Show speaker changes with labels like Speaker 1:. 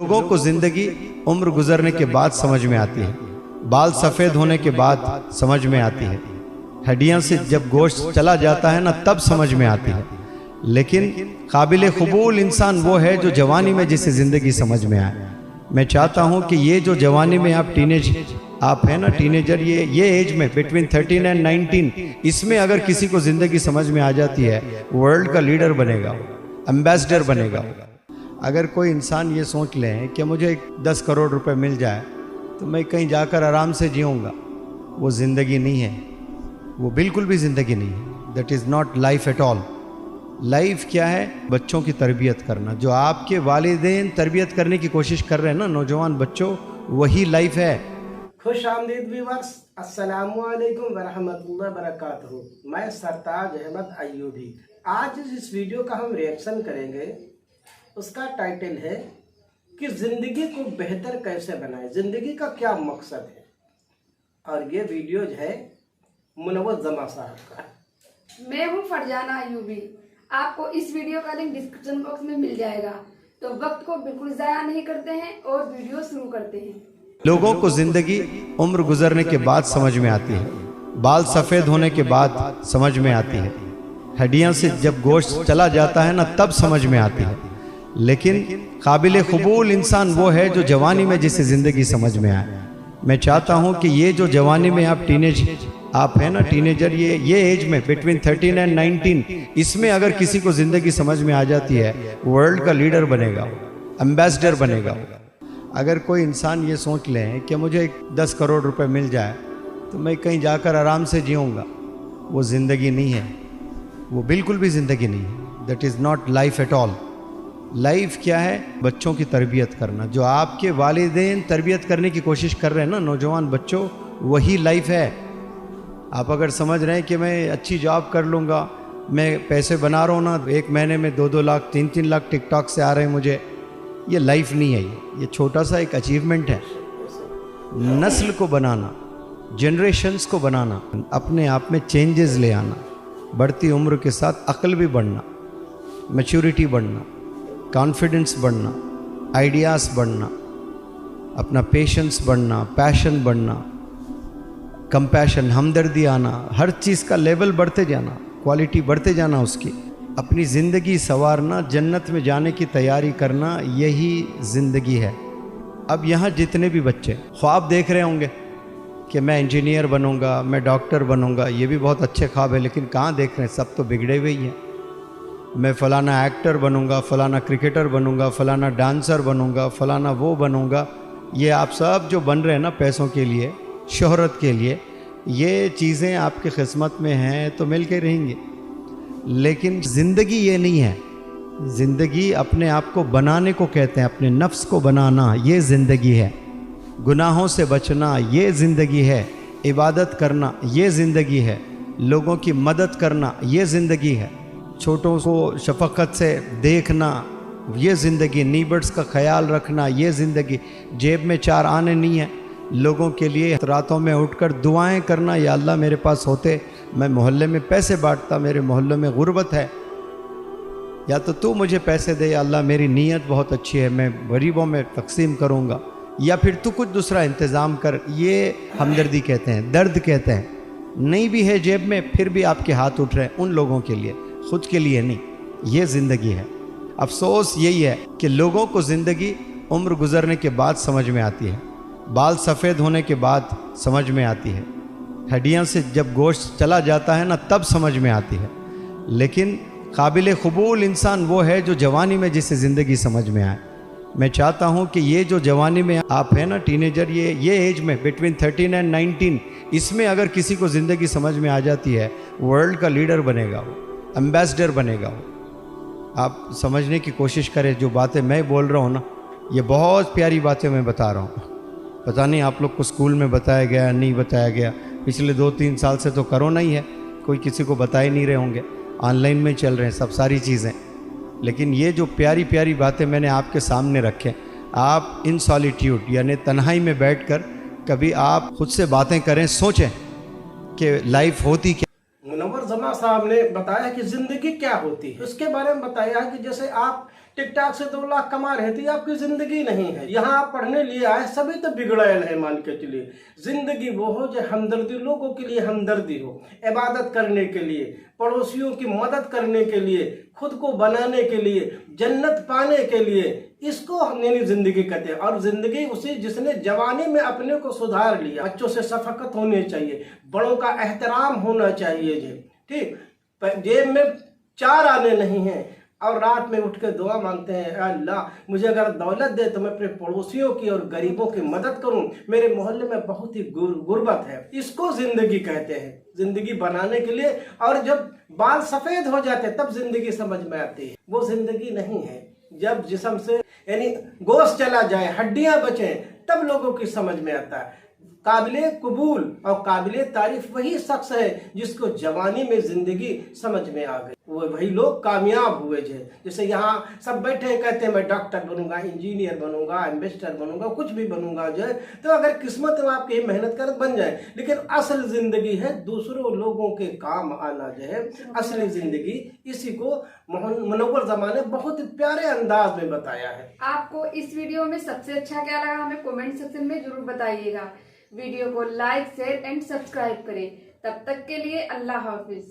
Speaker 1: लोगों को जिंदगी उम्र गुजरने के बाद समझ में आती है, बाल सफ़ेद होने के बाद समझ में आती है, हड्डियां से जब गोश्त चला जाता है ना तब समझ में आती है। लेकिन काबिल कबूल इंसान वो है जो जवानी में जिसे ज़िंदगी समझ में आए। मैं चाहता हूँ कि ये जो जवानी में आप आप हैं ना टीनेजर, ये एज में बिटवीन 13 एंड 19, इसमें अगर किसी को ज़िंदगी समझ में आ जाती है, वर्ल्ड का लीडर बनेगा, एम्बेसडर बनेगा। अगर कोई इंसान ये सोच ले कि मुझे 10 करोड़ रुपए मिल जाए तो मैं कहीं जाकर आराम से जीऊँगा, वो ज़िंदगी नहीं है, वो बिल्कुल भी ज़िंदगी नहीं है। That is not life at all. Life क्या है? बच्चों की तरबियत करना। जो आपके वालिदैन तरबियत करने की कोशिश कर रहे हैं ना नौजवान बच्चों, वही लाइफ है।
Speaker 2: खुश आमदीद व्यूअर्स, अस्सलामु अलैकुम वरहमतुल्लाहि वबरकातुहू। मैं सरताज अहमद अय्यूबी। आज इस वीडियो का हम रिएक्शन करेंगे। उसका टाइटल है कि ज़िंदगी को बेहतर कैसे बनाएं, ज़िंदगी का क्या मकसद है। और ये वीडियो जो है मुनव्वर जमा साहब का।
Speaker 3: मैं हूँ फरजाना अय्यूबी। आपको इस वीडियो का लिंक डिस्क्रिप्शन बॉक्स में मिल जाएगा। तो वक्त को बिल्कुल ज़ाया नहीं करते हैं और वीडियो शुरू करते हैं।
Speaker 1: लोगों को जिंदगी उम्र गुजरने के बाद समझ में आती है, बाल सफ़ेद होने के बाद समझ में आती है, हड्डियां से जब गोश्त चला जाता है ना तब समझ में आती है। लेकिन काबिल कबूल इंसान वो है जो जवानी में जिसे ज़िंदगी समझ में आए। मैं चाहता हूँ कि ये जो जवानी में आप हैं ना टीनेजर, ये एज में बिटवीन 13 एंड 19, इसमें अगर किसी को ज़िंदगी समझ में आ जाती है, वर्ल्ड का लीडर बनेगा, एम्बेसडर बनेगा। अगर कोई इंसान ये सोच ले कि मुझे 10 करोड़ रुपए मिल जाए तो मैं कहीं जाकर आराम से जीऊँगा, वो ज़िंदगी नहीं है, वो बिल्कुल भी ज़िंदगी नहीं है। That is not life at all. Life क्या है? बच्चों की तरबियत करना। जो आपके वालिदैन तरबियत करने की कोशिश कर रहे हैं ना नौजवान बच्चों, वही लाइफ है। आप अगर समझ रहे हैं कि मैं अच्छी जॉब कर लूँगा, मैं पैसे बना रहा हूँ ना, 1 महीने में 2-2 लाख 3-3 लाख टिकटॉक से आ रहे हैं मुझे, ये लाइफ नहीं है। ये छोटा सा एक अचीवमेंट है। नस्ल को बनाना, जनरेशन्स को बनाना, अपने आप में चेंजेस ले आना, बढ़ती उम्र के साथ अक्ल भी बढ़ना, मैच्योरिटी बढ़ना, कॉन्फिडेंस बढ़ना, आइडियाज़ बढ़ना, अपना पेशेंस बढ़ना, पैशन बढ़ना, कंपैशन, हमदर्दी आना, हर चीज़ का लेवल बढ़ते जाना, क्वालिटी बढ़ते जाना उसकी, अपनी ज़िंदगी संवारना, जन्नत में जाने की तैयारी करना, यही ज़िंदगी है। अब यहाँ जितने भी बच्चे ख्वाब देख रहे होंगे कि मैं इंजीनियर बनूंगा, मैं डॉक्टर बनूंगा, ये भी बहुत अच्छे ख्वाब है, लेकिन कहाँ देख रहे हैं? सब तो बिगड़े हुए ही हैं। मैं फ़लाना एक्टर बनूंगा, फ़लाना क्रिकेटर बनूंगा, फ़लाना डांसर बनूंगा, फ़लाना वो बनूंगा। ये आप सब जो बन रहे हैं ना पैसों के लिए, शोहरत के लिए, ये चीज़ें आपकी किस्मत में हैं तो मिल के रहेंगे। लेकिन ज़िंदगी ये नहीं है। ज़िंदगी अपने आप को बनाने को कहते हैं, अपने नफ्स को बनाना, ये ज़िंदगी है। गुनाहों से बचना, ये ज़िंदगी है। इबादत करना, ये ज़िंदगी है। लोगों की मदद करना, ये ज़िंदगी है। छोटों को शफकत से देखना, ये ज़िंदगी। नीबर्ड्स का ख्याल रखना, ये ज़िंदगी। जेब में 4 आने नहीं है। लोगों के लिए रातों में उठकर दुआएं करना, या अल्लाह मेरे पास होते मैं मोहल्ले में पैसे बांटता, मेरे मोहल्ले में गुर्बत है, या तो तू मुझे पैसे दे, या अल्लाह मेरी नीयत बहुत अच्छी है, मैं गरीबों में तकसीम करूँगा, या फिर तू कुछ दूसरा इंतज़ाम कर। ये हमदर्दी कहते हैं, दर्द कहते हैं। नहीं भी है जेब में फिर भी आपके हाथ उठ रहे हैं उन लोगों के लिए, ख़ुद के लिए नहीं। ये ज़िंदगी है। अफसोस यही है कि लोगों को ज़िंदगी उम्र गुजरने के बाद समझ में आती है, बाल सफ़ेद होने के बाद समझ में आती है, हड्डियां से जब गोश्त चला जाता है ना तब समझ में आती है। लेकिन काबिल कबूल इंसान वो है जो जवानी में जिसे ज़िंदगी समझ में आए। मैं चाहता हूँ कि ये जो जवानी में आप हैं ना टीनेजर, ये एज में बिटवीन 13 एंड 19, इसमें अगर किसी को ज़िंदगी समझ में आ जाती है, वर्ल्ड का लीडर बनेगा, वो एम्बेसडर बनेगा। वो आप समझने की कोशिश करें। जो बातें मैं बोल रहा हूँ ना, ये बहुत प्यारी बातें मैं बता रहा हूँ। पता नहीं आप लोग को स्कूल में बताया गया, नहीं बताया गया। पिछले 2-3 साल से तो कोरोना ही है, कोई किसी को बता ही नहीं रहे होंगे, ऑनलाइन में चल रहे हैं सब सारी चीज़ें। लेकिन ये जो प्यारी प्यारी बातें मैंने आपके सामने रखें, आप इन सॉलिट्यूड यानी तन्हाई में बैठकर कभी आप खुद से बातें करें, सोचें कि लाइफ होती क्या।
Speaker 2: मुनव्वर जमा साहब ने बताया कि ज़िंदगी क्या होती है। उसके बारे में बताया कि जैसे आप टिक टाक से 2 लाख कमा रहे थे, आपकी जिंदगी नहीं है। यहाँ आप पढ़ने लिए आए, सभी तो बिगड़ैल है मान के चलिए। जिंदगी वो हो जो हमदर्दी, लोगों के लिए हमदर्दी हो, इबादत करने के लिए, पड़ोसियों की मदद करने के लिए, खुद को बनाने के लिए, जन्नत पाने के लिए, इसको हमने जिंदगी कहते हैं। और जिंदगी उसी जिसने जवानी में अपने को सुधार लिया। बच्चों से शफकत होनी चाहिए, बड़ों का एहतराम होना चाहिए जी, ठीक। जेब में 4 आने नहीं हैं और रात में उठ के दुआ मांगते हैं, अल्लाह मुझे अगर दौलत दे तो मैं अपने पड़ोसियों की और गरीबों की मदद करूं, मेरे मोहल्ले में बहुत ही गुर्बत है। इसको जिंदगी कहते हैं, जिंदगी बनाने के लिए। और जब बाल सफेद हो जाते तब जिंदगी समझ में आती है। वो जिंदगी नहीं है। जब जिस्म से यानी गोश्त चला जाए, हड्डियां बचे, तब लोगों की समझ में आता है। काबिले कबूल और काबिले तारीफ वही शख्स है जिसको जवानी में जिंदगी समझ में आ गई। वही लोग कामयाब हुए। जैसे यहाँ सब बैठे हैं, कहते हैं मैं डॉक्टर बनूंगा, इंजीनियर बनूंगा, एम्बेसडर बनूंगा, कुछ भी बनूंगा जो है। तो अगर किस्मत में आपकी मेहनत कर बन जाए, लेकिन असल जिंदगी है दूसरों लोगों के काम आना जो है असली जिंदगी। इसी को मुनव्वर ज़मां ने बहुत प्यारे अंदाज में बताया है।
Speaker 3: आपको इस वीडियो में सबसे अच्छा क्या लगा हमें कमेंट सेक्शन में जरूर बताइएगा। वीडियो को लाइक, शेयर एंड सब्सक्राइब करें। तब तक के लिए अल्लाह हाफिज।